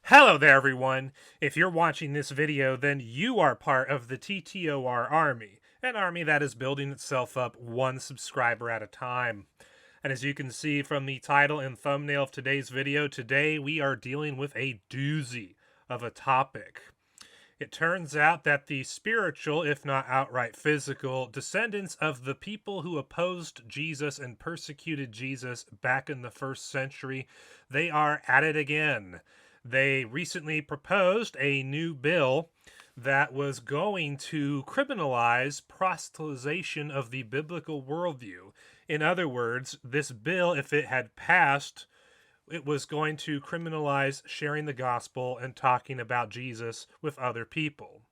Hello there, everyone. If you're watching this video, then you are part of the TTOR army, an army that is building itself up one subscriber at a time. And as you can see from the title and thumbnail of today's video, today we are dealing with a doozy of a topic. It turns out that the spiritual, if not outright physical, descendants of the people who opposed Jesus and persecuted Jesus back in the first century, they are at it again. They recently proposed a new bill that was going to criminalize proselytization of the biblical worldview. In other words, this bill, if it had passed, it was going to criminalize sharing the gospel and talking about Jesus with other people.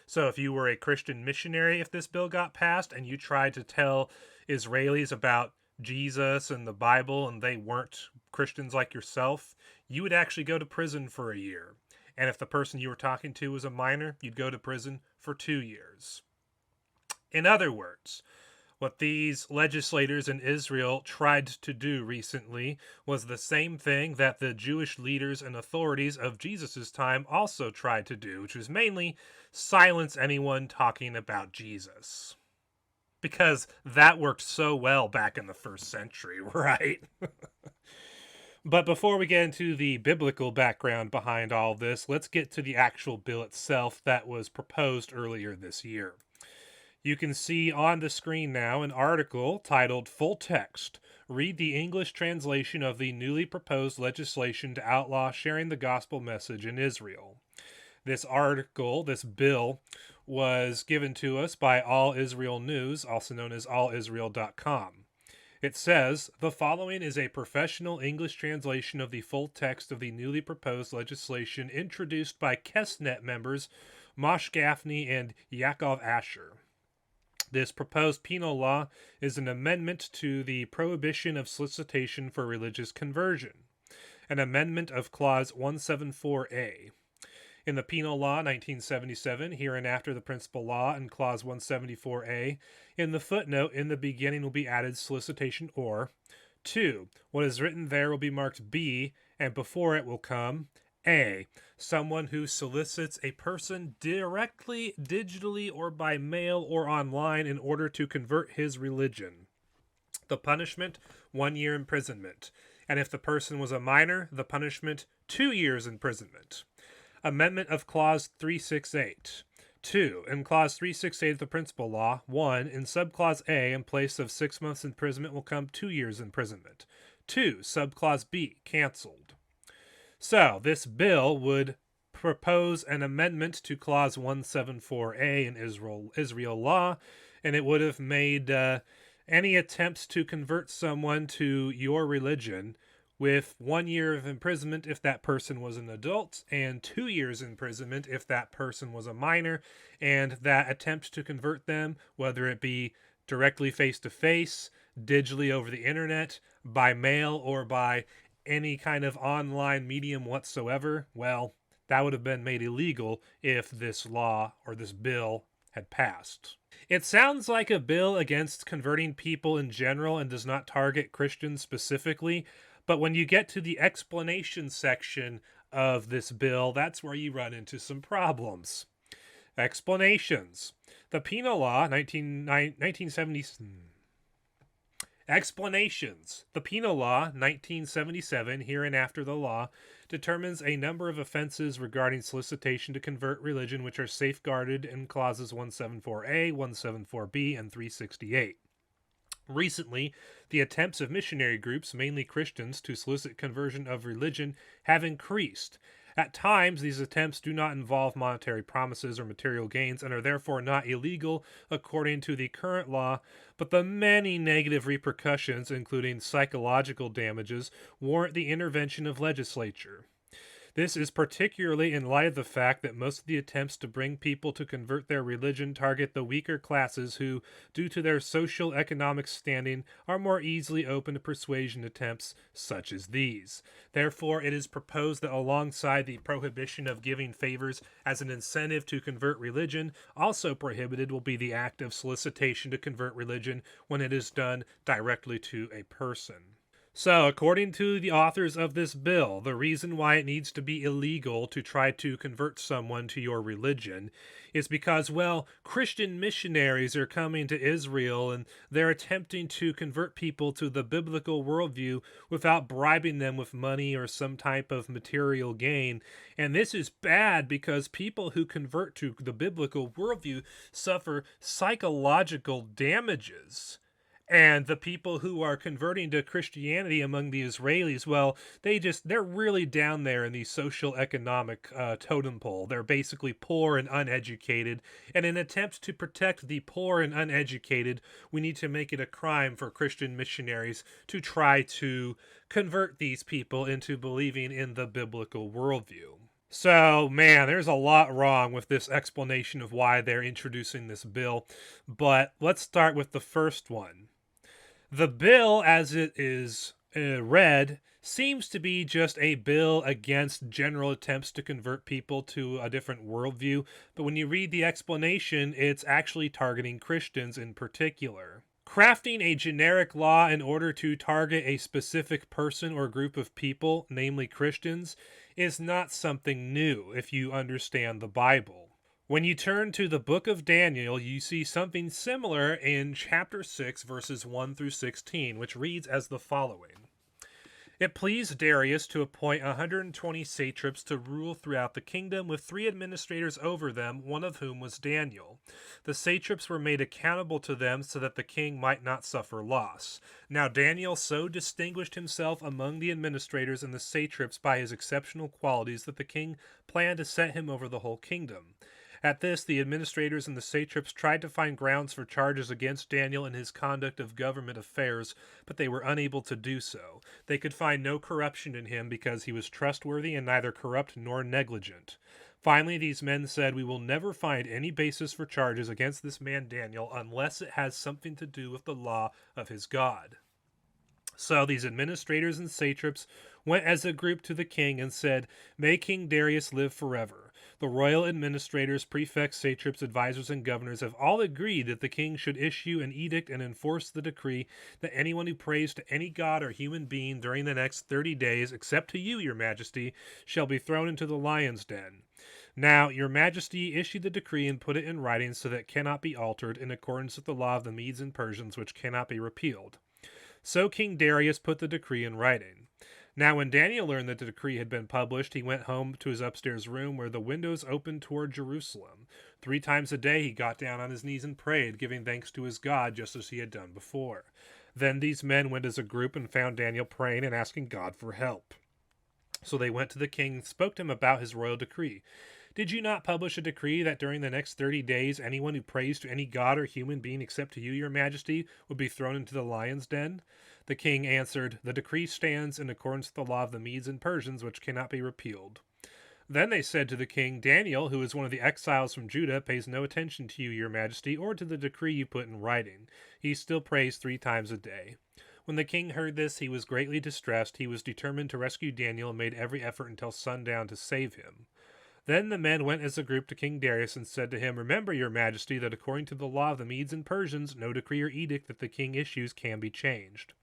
So if you were a Christian missionary, if this bill got passed and you tried to tell Israelis about Jesus and the Bible and they weren't Christians like yourself, you would actually go to prison for a year. And if the person you were talking to was a minor, you'd go to prison for 2 years. In other words, what these legislators in Israel tried to do recently was the same thing that the Jewish leaders and authorities of Jesus' time also tried to do, which was mainly silence anyone talking about Jesus. Because that worked so well back in the first century, right? But before we get into the biblical background behind all this, let's get to the actual bill itself that was proposed earlier this year. You can see on the screen now an article titled Full Text. Read the English translation of the newly proposed legislation to outlaw sharing the gospel message in Israel. This article, this bill, was given to us by All Israel News, also known as allisrael.com. It says, the following is a professional English translation of the full text of the newly proposed legislation introduced by Knesset members Moshe Gafni and Yaakov Asher. This proposed penal law is an amendment to the prohibition of solicitation for religious conversion, an amendment of Clause 174A. In the Penal Law 1977, hereinafter the Principal Law, and Clause 174A, in the footnote in the beginning will be added solicitation or. 2. What is written there will be marked B, and before it will come A. Someone who solicits a person directly, digitally, or by mail or online in order to convert his religion. The punishment, 1 year imprisonment. And if the person was a minor, the punishment, 2 years imprisonment. Amendment of Clause 368. 2. In Clause 368 of the Principal Law, 1. In Subclause A, in place of 6 months imprisonment will come 2 years imprisonment. 2. Subclause B, cancelled. So, this bill would propose an amendment to Clause 174A in Israel law, and it would have made any attempts to convert someone to your religion with 1 year of imprisonment if that person was an adult, and 2 years imprisonment if that person was a minor, and that attempt to convert them, whether it be directly face-to-face, digitally over the internet, by mail, or by any kind of online medium whatsoever, well, that would have been made illegal if this law or this bill had passed. It sounds like a bill against converting people in general and does not target Christians specifically, but when you get to the explanation section of this bill, that's where you run into some problems. Explanations. The Penal Law, 1970... Explanations. The Penal Law, 1977, hereinafter the law, determines a number of offenses regarding solicitation to convert religion which are safeguarded in Clauses 174A, 174B, and 368. Recently, the attempts of missionary groups, mainly Christians, to solicit conversion of religion have increased. At times, these attempts do not involve monetary promises or material gains and are therefore not illegal according to the current law, but the many negative repercussions, including psychological damages, warrant the intervention of legislature. This is particularly in light of the fact that most of the attempts to bring people to convert their religion target the weaker classes who, due to their social economic standing, are more easily open to persuasion attempts such as these. Therefore, it is proposed that alongside the prohibition of giving favors as an incentive to convert religion, also prohibited will be the act of solicitation to convert religion when it is done directly to a person. So, according to the authors of this bill, the reason why it needs to be illegal to try to convert someone to your religion is because, well, Christian missionaries are coming to Israel and they're attempting to convert people to the biblical worldview without bribing them with money or some type of material gain. And this is bad because people who convert to the biblical worldview suffer psychological damages. And the people who are converting to Christianity among the Israelis, well, they're really down there in the social economic totem pole. They're basically poor and uneducated. And in an attempt to protect the poor and uneducated, we need to make it a crime for Christian missionaries to try to convert these people into believing in the biblical worldview. So, man, there's a lot wrong with this explanation of why they're introducing this bill. But let's start with the first one. The bill, as it is read, seems to be just a bill against general attempts to convert people to a different worldview, but when you read the explanation, it's actually targeting Christians in particular. Crafting a generic law in order to target a specific person or group of people, namely Christians, is not something new if you understand the Bible. When you turn to the book of Daniel, you see something similar in chapter 6, verses 1 through 16, which reads as the following. It pleased Darius to appoint 120 satraps to rule throughout the kingdom, with 3 administrators over them, one of whom was Daniel. The satraps were made accountable to them so that the king might not suffer loss. Now Daniel so distinguished himself among the administrators and the satraps by his exceptional qualities that the king planned to set him over the whole kingdom. At this, the administrators and the satraps tried to find grounds for charges against Daniel in his conduct of government affairs, but they were unable to do so. They could find no corruption in him because he was trustworthy and neither corrupt nor negligent. Finally, these men said, "We will never find any basis for charges against this man Daniel unless it has something to do with the law of his God." So these administrators and satraps went as a group to the king and said, "May King Darius live forever." The royal administrators, prefects, satraps, advisors, and governors have all agreed that the king should issue an edict and enforce the decree that anyone who prays to any god or human being during the next 30 days, except to you, your majesty, shall be thrown into the lion's den. Now, your majesty, issue the decree and put it in writing so that it cannot be altered, in accordance with the law of the Medes and Persians, which cannot be repealed. So King Darius put the decree in writing. Now when Daniel learned that the decree had been published, he went home to his upstairs room where the windows opened toward Jerusalem. 3 times a day he got down on his knees and prayed, giving thanks to his God just as he had done before. Then these men went as a group and found Daniel praying and asking God for help. So they went to the king and spoke to him about his royal decree. "Did you not publish a decree that during the next 30 days anyone who prays to any god or human being except to you, your majesty, would be thrown into the lion's den?" The king answered, "The decree stands in accordance with the law of the Medes and Persians, which cannot be repealed." Then they said to the king, "Daniel, who is one of the exiles from Judah, pays no attention to you, your majesty, or to the decree you put in writing. He still prays 3 times a day." When the king heard this, he was greatly distressed. He was determined to rescue Daniel and made every effort until sundown to save him. Then the men went as a group to King Darius and said to him, "Remember, your majesty, that according to the law of the Medes and Persians, no decree or edict that the king issues can be changed."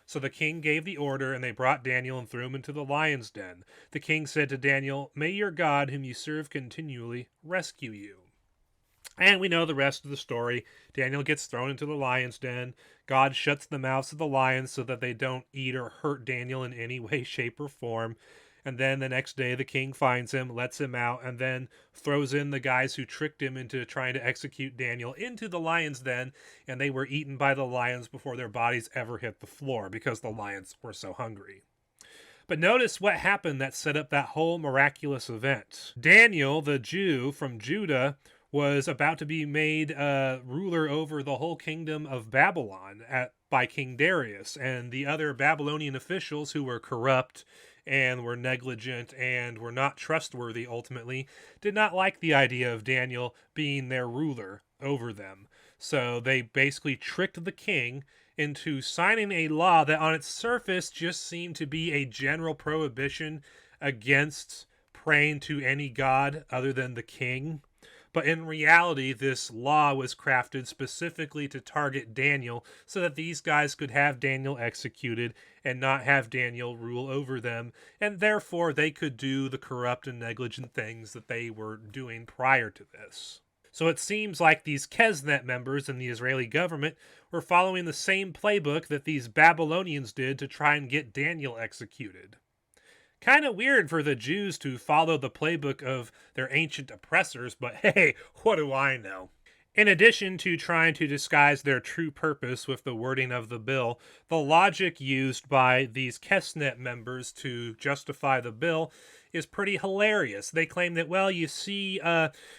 So the king gave the order, and they brought Daniel and threw him into the lion's den. The king said to Daniel, "May your God, whom you serve continually, rescue you." And we know the rest of the story. Daniel gets thrown into the lion's den. God shuts the mouths of the lions so that they don't eat or hurt Daniel in any way, shape, or form. And then the next day the king finds him, lets him out, and then throws in the guys who tricked him into trying to execute Daniel into the lion's den, and they were eaten by the lions before their bodies ever hit the floor because the lions were so hungry. But notice what happened that set up that whole miraculous event. Daniel, the Jew from Judah, was about to be made ruler over the whole kingdom of Babylon by King Darius, and the other Babylonian officials who were corrupt and were negligent and were not trustworthy ultimately did not like the idea of Daniel being their ruler over them. So they basically tricked the king into signing a law that on its surface just seemed to be a general prohibition against praying to any god other than the king. But in reality, this law was crafted specifically to target Daniel so that these guys could have Daniel executed and not have Daniel rule over them, and therefore they could do the corrupt and negligent things that they were doing prior to this. So it seems like these Knesset members in the Israeli government were following the same playbook that these Babylonians did to try and get Daniel executed. Kind of weird for the Jews to follow the playbook of their ancient oppressors, but hey, what do I know? In addition to trying to disguise their true purpose with the wording of the bill, the logic used by these Knesset members to justify the bill is pretty hilarious. They claim that, well, you see,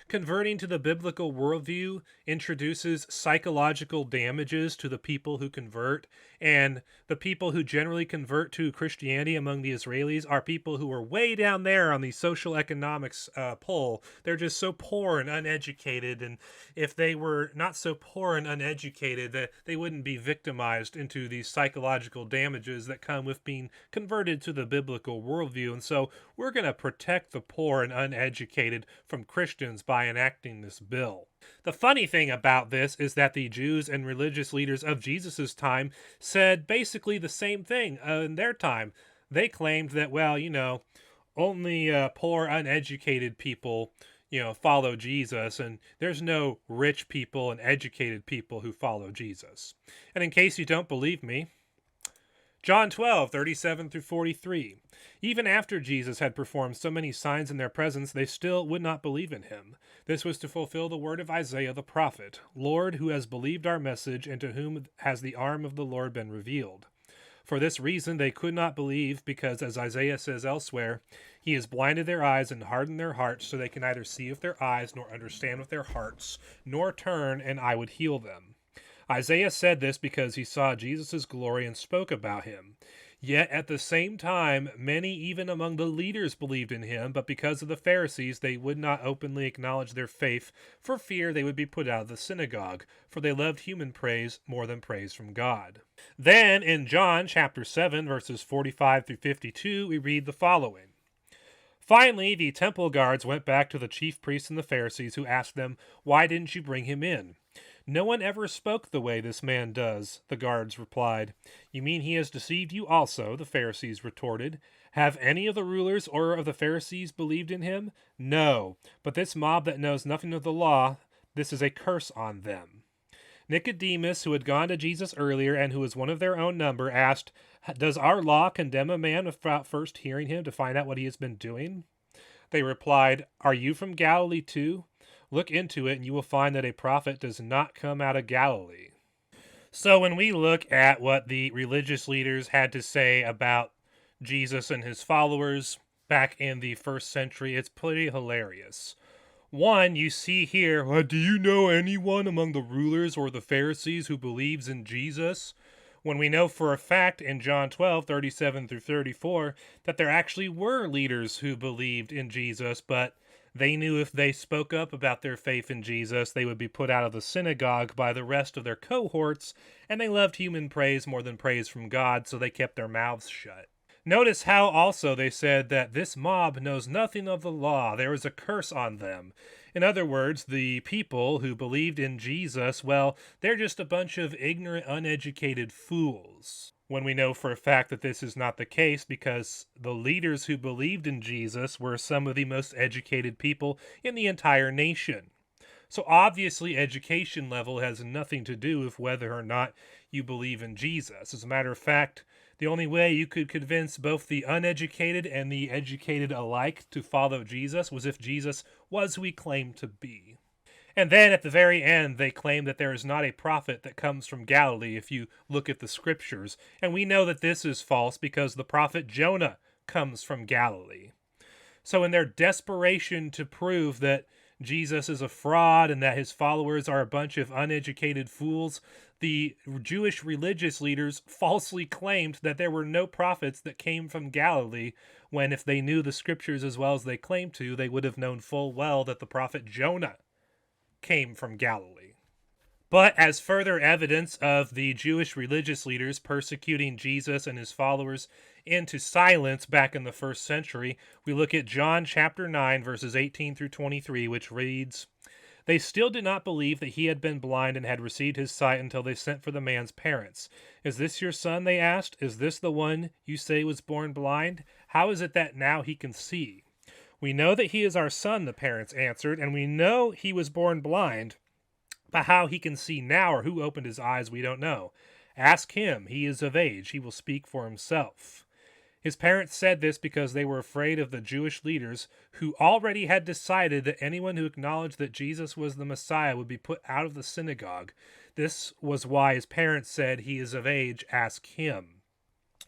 converting to the biblical worldview introduces psychological damages to the people who convert, and the people who generally convert to Christianity among the Israelis are people who are way down there on the social economics pole. They're just so poor and uneducated, and if they were not so poor and uneducated, that they wouldn't be victimized into these psychological damages that come with being converted to the biblical worldview. And so we're going to protect the poor and uneducated from Christians by enacting this bill. The funny thing about this is that the Jews and religious leaders of Jesus' time said basically the same thing in their time. They claimed that, well, only poor, uneducated people, follow Jesus, and there's no rich people and educated people who follow Jesus. And in case you don't believe me, John 12:37-43. Even after Jesus had performed so many signs in their presence, they still would not believe in him. This was to fulfill the word of Isaiah the prophet, Lord, who has believed our message, and to whom has the arm of the Lord been revealed. For this reason they could not believe, because, as Isaiah says elsewhere, he has blinded their eyes and hardened their hearts, so they can neither see with their eyes nor understand with their hearts, nor turn, and I would heal them. Isaiah said this because he saw Jesus' glory and spoke about him. Yet at the same time, many even among the leaders believed in him, but because of the Pharisees, they would not openly acknowledge their faith for fear they would be put out of the synagogue, for they loved human praise more than praise from God. Then in John chapter 7, verses 45-52, we read the following. Finally, the temple guards went back to the chief priests and the Pharisees, who asked them, "Why didn't you bring him in?" "No one ever spoke the way this man does," the guards replied. "You mean he has deceived you also?" the Pharisees retorted. "Have any of the rulers or of the Pharisees believed in him?" "No, but this mob that knows nothing of the law, this is a curse on them." Nicodemus, who had gone to Jesus earlier and who was one of their own number, asked, "Does our law condemn a man without first hearing him to find out what he has been doing?" They replied, "Are you from Galilee too? Look into it, and you will find that a prophet does not come out of Galilee." So when we look at what the religious leaders had to say about Jesus and his followers back in the first century, it's pretty hilarious. One, you see here, "Do you know anyone among the rulers or the Pharisees who believes in Jesus?" When we know for a fact in John 12:37-34 that there actually were leaders who believed in Jesus, but they knew if they spoke up about their faith in Jesus, they would be put out of the synagogue by the rest of their cohorts, and they loved human praise more than praise from God, so they kept their mouths shut. Notice how also they said that this mob knows nothing of the law. There is a curse on them. In other words, the people who believed in Jesus, well, they're just a bunch of ignorant, uneducated fools. When we know for a fact that this is not the case, because the leaders who believed in Jesus were some of the most educated people in the entire nation. So obviously education level has nothing to do with whether or not you believe in Jesus. As a matter of fact, the only way you could convince both the uneducated and the educated alike to follow Jesus was if Jesus was who he claimed to be. And then at the very end, they claim that there is not a prophet that comes from Galilee if you look at the scriptures. And we know that this is false because the prophet Jonah comes from Galilee. So in their desperation to prove that Jesus is a fraud and that his followers are a bunch of uneducated fools, the Jewish religious leaders falsely claimed that there were no prophets that came from Galilee, when if they knew the scriptures as well as they claimed to, they would have known full well that the prophet Jonah came from Galilee. But as further evidence of the Jewish religious leaders persecuting Jesus and his followers into silence back in the first century, we look at John chapter 9, verses 18-23, which reads, They still did not believe that he had been blind and had received his sight until they sent for the man's parents. "Is this your son?" they asked. "Is this the one you say was born blind? How is it that now he can see?" "We know that he is our son," the parents answered, "and we know he was born blind, but how he can see now or who opened his eyes we don't know. Ask him. He is of age. He will speak for himself." His parents said this because they were afraid of the Jewish leaders, who already had decided that anyone who acknowledged that Jesus was the Messiah would be put out of the synagogue. This was why his parents said, "He is of age, ask him."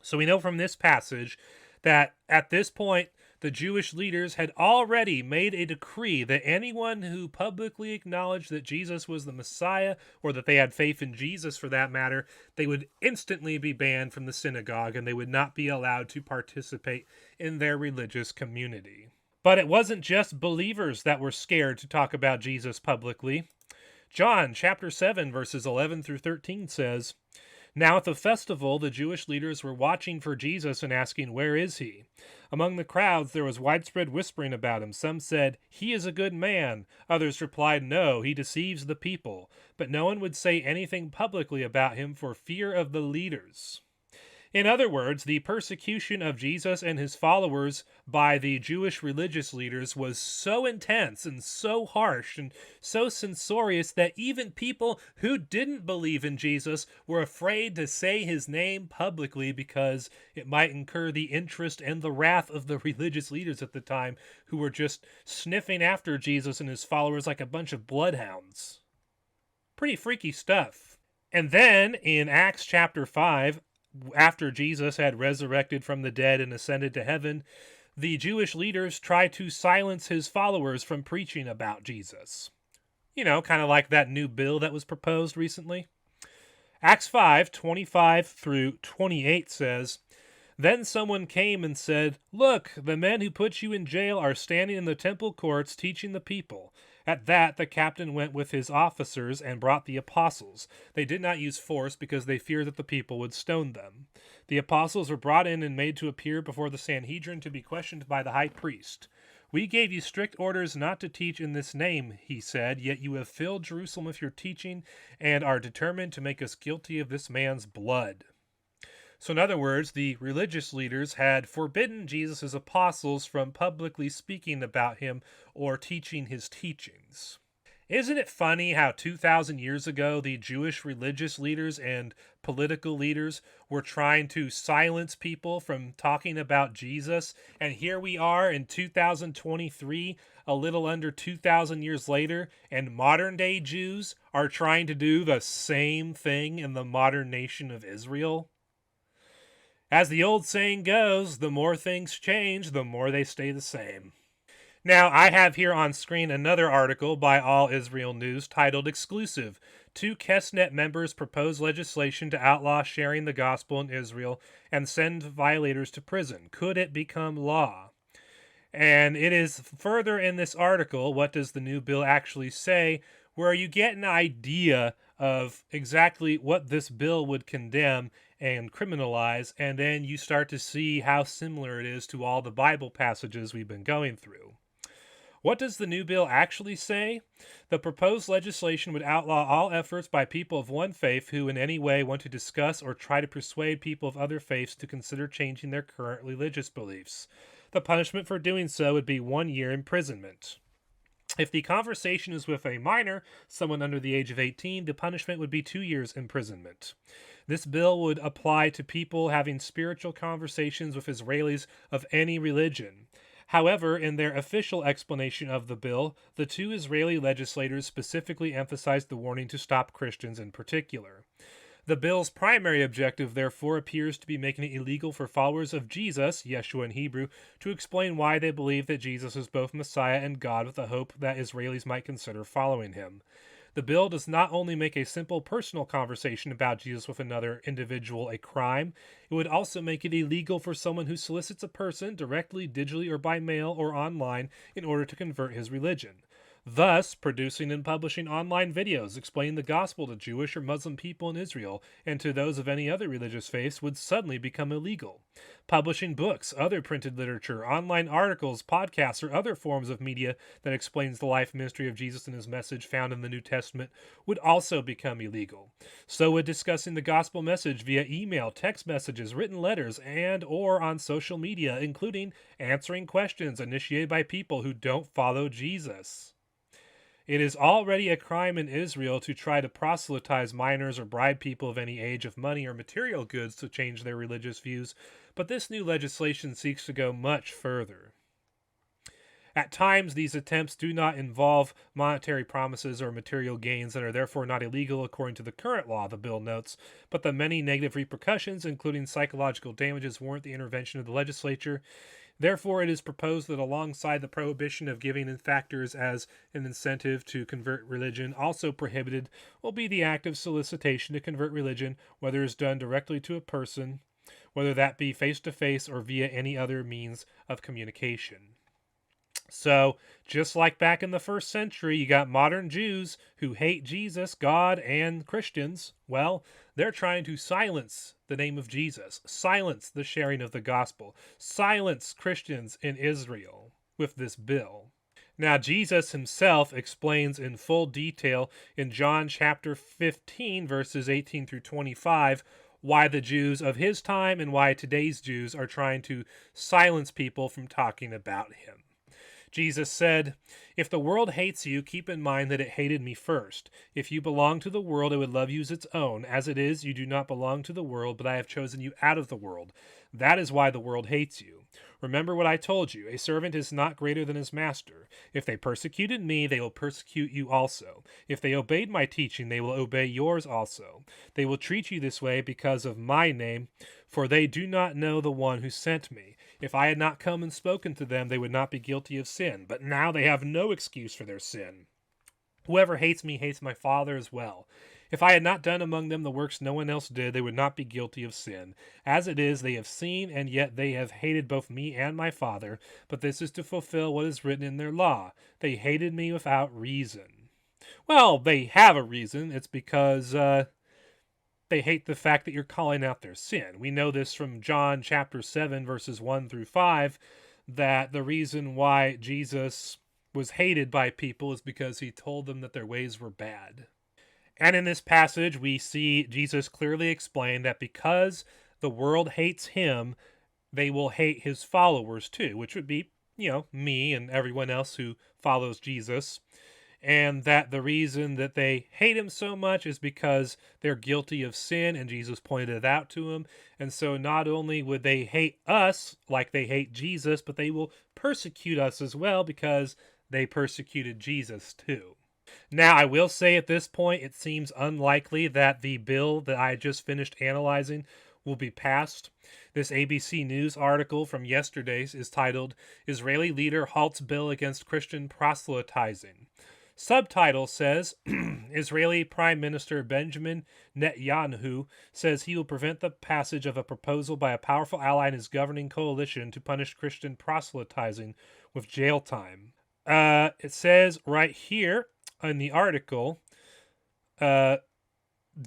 So we know from this passage that at this point, the Jewish leaders had already made a decree that anyone who publicly acknowledged that Jesus was the Messiah, or that they had faith in Jesus for that matter, they would instantly be banned from the synagogue and they would not be allowed to participate in their religious community. But it wasn't just believers that were scared to talk about Jesus publicly. John chapter 7 verses 11 through 13 says, "Now at the festival, the Jewish leaders were watching for Jesus and asking, 'Where is he?' Among the crowds, there was widespread whispering about him. Some said, 'He is a good man.' Others replied, 'No, he deceives the people.' But no one would say anything publicly about him for fear of the leaders." In other words, the persecution of Jesus and his followers by the Jewish religious leaders was so intense and so harsh and so censorious that even people who didn't believe in Jesus were afraid to say his name publicly because it might incur the interest and the wrath of the religious leaders at the time, who were just sniffing after Jesus and his followers like a bunch of bloodhounds. Pretty freaky stuff. And then in Acts chapter 5, after Jesus had resurrected from the dead and ascended to heaven, the Jewish leaders tried to silence his followers from preaching about Jesus. You know, kind of like that new bill that was proposed recently. Acts 5:25 through 28 says, "Then someone came and said, 'Look, the men who put you in jail are standing in the temple courts teaching the people.' At that, the captain went with his officers and brought the apostles. They did not use force because they feared that the people would stone them. The apostles were brought in and made to appear before the Sanhedrin to be questioned by the high priest. 'We gave you strict orders not to teach in this name,' he said, 'yet you have filled Jerusalem with your teaching and are determined to make us guilty of this man's blood.'" So in other words, the religious leaders had forbidden Jesus' apostles from publicly speaking about him or teaching his teachings. Isn't it funny how 2,000 years ago the Jewish religious leaders and political leaders were trying to silence people from talking about Jesus, and here we are in 2023, a little under 2,000 years later, and modern-day Jews are trying to do the same thing in the modern nation of Israel? As the old saying goes, the more things change, the more they stay the same. Now, I have here on screen another article by All Israel News titled "Exclusive. 2 Knesset members propose legislation to outlaw sharing the gospel in Israel and send violators to prison. Could it become law?" And it is further in this article, what does the new bill actually say, where you get an idea of exactly what this bill would condemn and criminalize, and then you start to see how similar it is to all the Bible passages we've been going through. What does the new bill actually say? The proposed legislation would outlaw all efforts by people of one faith who in any way want to discuss or try to persuade people of other faiths to consider changing their current religious beliefs. The punishment for doing so would be 1 year imprisonment. If the conversation is with a minor, someone under the age of 18, the punishment would be 2 years imprisonment. This bill would apply to people having spiritual conversations with Israelis of any religion. However, in their official explanation of the bill, the 2 Israeli legislators specifically emphasized the warning to stop Christians in particular. The bill's primary objective, therefore, appears to be making it illegal for followers of Jesus, Yeshua in Hebrew, to explain why they believe that Jesus is both Messiah and God, with the hope that Israelis might consider following him. The bill does not only make a simple personal conversation about Jesus with another individual a crime, it would also make it illegal for someone who solicits a person directly, digitally, or by mail or online in order to convert his religion. thus producing and publishing online videos explaining the gospel to Jewish or Muslim people in Israel and to those of any other religious faiths would suddenly become illegal. Publishing books, other printed literature, online articles, podcasts, or other forms of media that explains the life and ministry of Jesus and his message found in the New Testament would also become illegal. So would discussing the gospel message via email, text messages, written letters, and or on social media, including answering questions initiated by people who don't follow Jesus. It is already a crime in Israel to try to proselytize minors or bribe people of any age of money or material goods to change their religious views, but this new legislation seeks to go much further. At times, these attempts do not involve monetary promises or material gains and are therefore not illegal according to the current law, the bill notes, but the many negative repercussions, including psychological damages, warrant the intervention of the legislature. Therefore, it is proposed that alongside the prohibition of giving in factors as an incentive to convert religion, also prohibited will be the act of solicitation to convert religion, whether it is done directly to a person, whether that be face-to-face or via any other means of communication. So, just like back in the first century, you got modern Jews who hate Jesus, God, and Christians. Well, they're trying to silence the name of Jesus, silence the sharing of the gospel, silence Christians in Israel with this bill. Now, Jesus himself explains in full detail in John chapter 15, verses 18 through 25, why the Jews of his time and why today's Jews are trying to silence people from talking about him. Jesus said, "If the world hates you, keep in mind that it hated me first. If you belong to the world, it would love you as its own. As it is, you do not belong to the world, but I have chosen you out of the world. That is why the world hates you. Remember what I told you. A servant is not greater than his master. If they persecuted me, they will persecute you also. If they obeyed my teaching, they will obey yours also. They will treat you this way because of my name, for they do not know the one who sent me. If I had not come and spoken to them, they would not be guilty of sin. But now they have no excuse for their sin. Whoever hates me hates my Father as well. If I had not done among them the works no one else did, they would not be guilty of sin. As it is, they have seen, and yet they have hated both me and my Father. But this is to fulfill what is written in their law. They hated me without reason." Well, they have a reason. It's because they hate the fact that you're calling out their sin. We know this from John chapter 7, verses 1 through 5, that the reason why Jesus was hated by people is because he told them that their ways were bad. And in this passage, we see Jesus clearly explain that because the world hates him, they will hate his followers too, which would be, me and everyone else who follows Jesus. And that the reason that they hate him so much is because they're guilty of sin, and Jesus pointed it out to him. And so not only would they hate us like they hate Jesus, but they will persecute us as well because they persecuted Jesus too. Now, I will say at this point, it seems unlikely that the bill that I just finished analyzing will be passed. This ABC News article from yesterday is titled, "Israeli Leader Halts Bill Against Christian Proselytizing." Subtitle says, Israeli Prime Minister Benjamin Netanyahu says he will prevent the passage of a proposal by a powerful ally in his governing coalition to punish Christian proselytizing with jail time. It says right here in the article,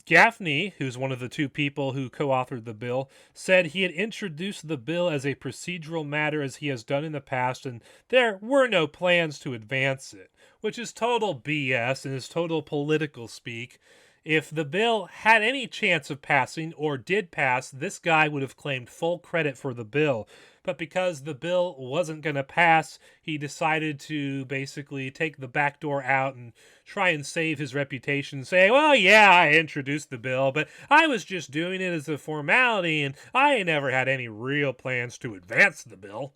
Gaffney, who's one of the two people who co-authored the bill, said he had introduced the bill as a procedural matter as he has done in the past, and there were no plans to advance it, which is total BS and is total political speak. If the bill had any chance of passing, or did pass, this guy would have claimed full credit for the bill. But because the bill wasn't going to pass, he decided to basically take the back door out and try and save his reputation, saying, well, yeah, I introduced the bill, but I was just doing it as a formality, and I never had any real plans to advance the bill.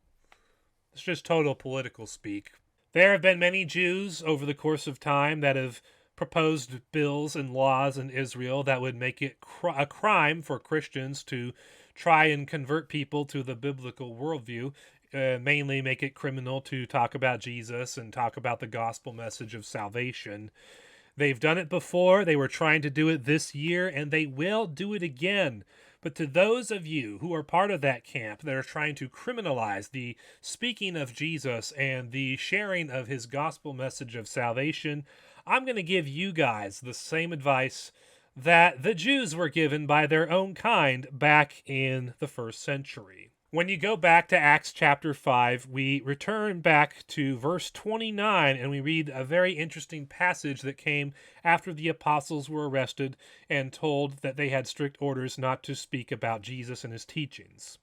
It's just total political speak. There have been many Jews over the course of time that have proposed bills and laws in Israel that would make it a crime for Christians to try and convert people to the biblical worldview, mainly make it criminal to talk about Jesus and talk about the gospel message of salvation. They've done it before. They were trying to do it this year, and they will do it again. But to those of you who are part of that camp that are trying to criminalize the speaking of Jesus and the sharing of his gospel message of salvation, I'm going to give you guys the same advice that the Jews were given by their own kind back in the first century. When you go back to Acts chapter 5, we return back to verse 29, and we read a very interesting passage that came after the apostles were arrested and told that they had strict orders not to speak about Jesus and his teachings.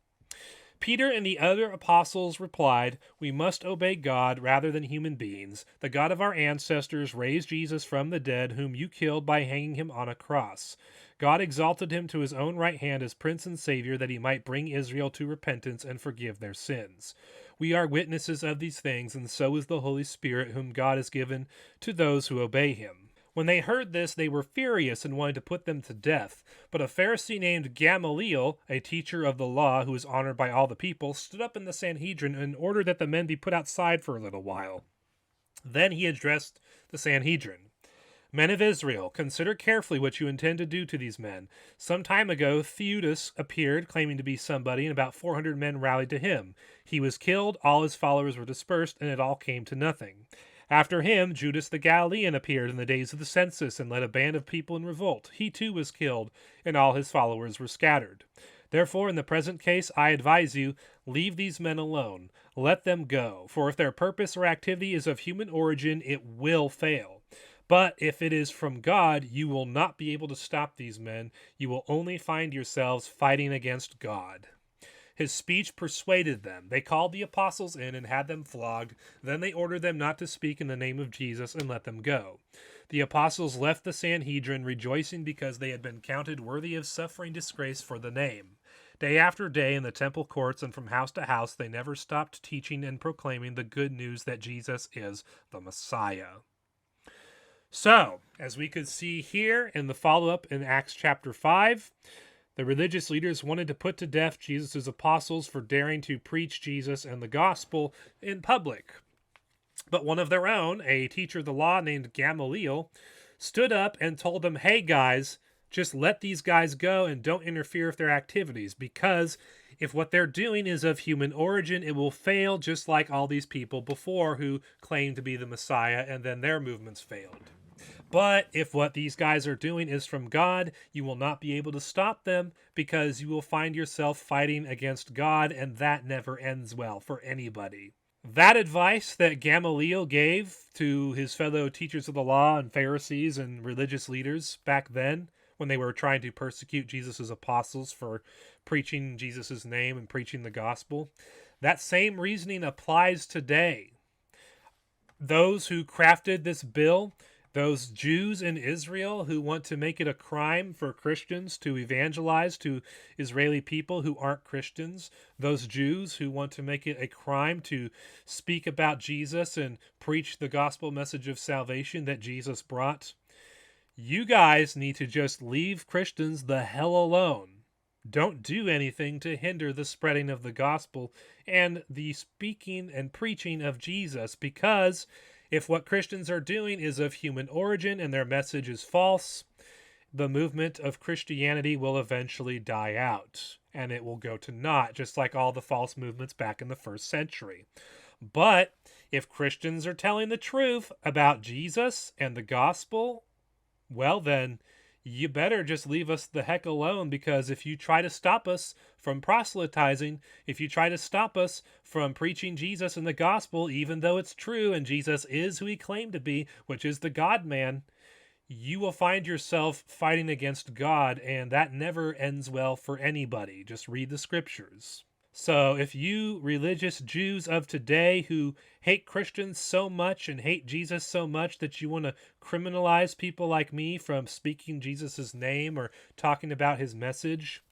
Peter and the other apostles replied, "We must obey God rather than human beings. The God of our ancestors raised Jesus from the dead, whom you killed by hanging him on a cross. God exalted him to his own right hand as Prince and Savior, that he might bring Israel to repentance and forgive their sins. We are witnesses of these things, and so is the Holy Spirit, whom God has given to those who obey him." When they heard this, they were furious and wanted to put them to death. But a Pharisee named Gamaliel, a teacher of the law who was honored by all the people, stood up in the Sanhedrin and ordered that the men be put outside for a little while. Then he addressed the Sanhedrin. "Men of Israel, consider carefully what you intend to do to these men. Some time ago, Theudas appeared, claiming to be somebody, and about 400 men rallied to him. He was killed, all his followers were dispersed, and it all came to nothing. After him, Judas the Galilean appeared in the days of the census and led a band of people in revolt. He too was killed, and all his followers were scattered. Therefore, in the present case, I advise you, leave these men alone. Let them go, for if their purpose or activity is of human origin, it will fail. But if it is from God, you will not be able to stop these men. You will only find yourselves fighting against God." His speech persuaded them. They called the apostles in and had them flogged. Then they ordered them not to speak in the name of Jesus and let them go. The apostles left the Sanhedrin, rejoicing because they had been counted worthy of suffering disgrace for the name. Day after day in the temple courts and from house to house, they never stopped teaching and proclaiming the good news that Jesus is the Messiah. So, as we could see here in the follow-up in Acts chapter 5, the religious leaders wanted to put to death Jesus' apostles for daring to preach Jesus and the gospel in public. But one of their own, a teacher of the law named Gamaliel, stood up and told them, "Hey guys, just let these guys go and don't interfere with their activities, because if what they're doing is of human origin, it will fail just like all these people before who claimed to be the Messiah and then their movements failed. But if what these guys are doing is from God, you will not be able to stop them because you will find yourself fighting against God, and that never ends well for anybody." That advice that Gamaliel gave to his fellow teachers of the law and Pharisees and religious leaders back then, when they were trying to persecute Jesus' apostles for preaching Jesus' name and preaching the gospel, that same reasoning applies today. Those who crafted this bill, those Jews in Israel who want to make it a crime for Christians to evangelize to Israeli people who aren't Christians, those Jews who want to make it a crime to speak about Jesus and preach the gospel message of salvation that Jesus brought, you guys need to just leave Christians the hell alone. Don't do anything to hinder the spreading of the gospel and the speaking and preaching of Jesus, because if what Christians are doing is of human origin and their message is false, the movement of Christianity will eventually die out, and it will go to naught, just like all the false movements back in the first century. But if Christians are telling the truth about Jesus and the gospel, well then, you better just leave us the heck alone, because if you try to stop us from proselytizing, if you try to stop us from preaching Jesus and the gospel, even though it's true and Jesus is who he claimed to be, which is the God-man, you will find yourself fighting against God, and that never ends well for anybody. Just read the scriptures. So if you religious Jews of today who hate Christians so much and hate Jesus so much that you want to criminalize people like me from speaking Jesus' name or talking about his message,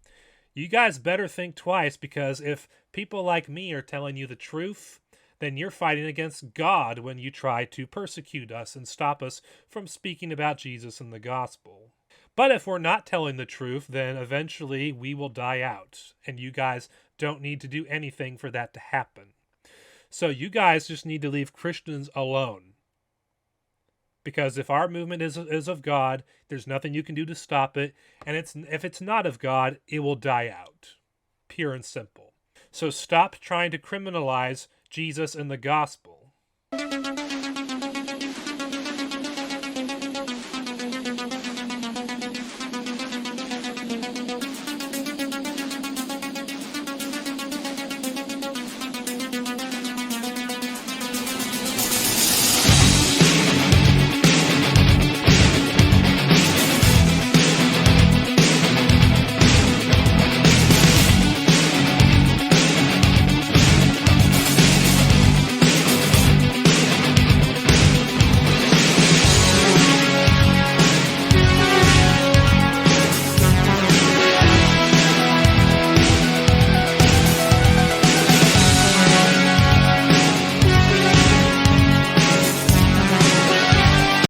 you guys better think twice, because if people like me are telling you the truth, then you're fighting against God when you try to persecute us and stop us from speaking about Jesus and the gospel. But if we're not telling the truth, then eventually we will die out, and you guys don't need to do anything for that to happen. So you guys just need to leave Christians alone. Because if our movement is of God, there's nothing you can do to stop it. And if it's not of God, it will die out. Pure and simple. So stop trying to criminalize Jesus and the gospel.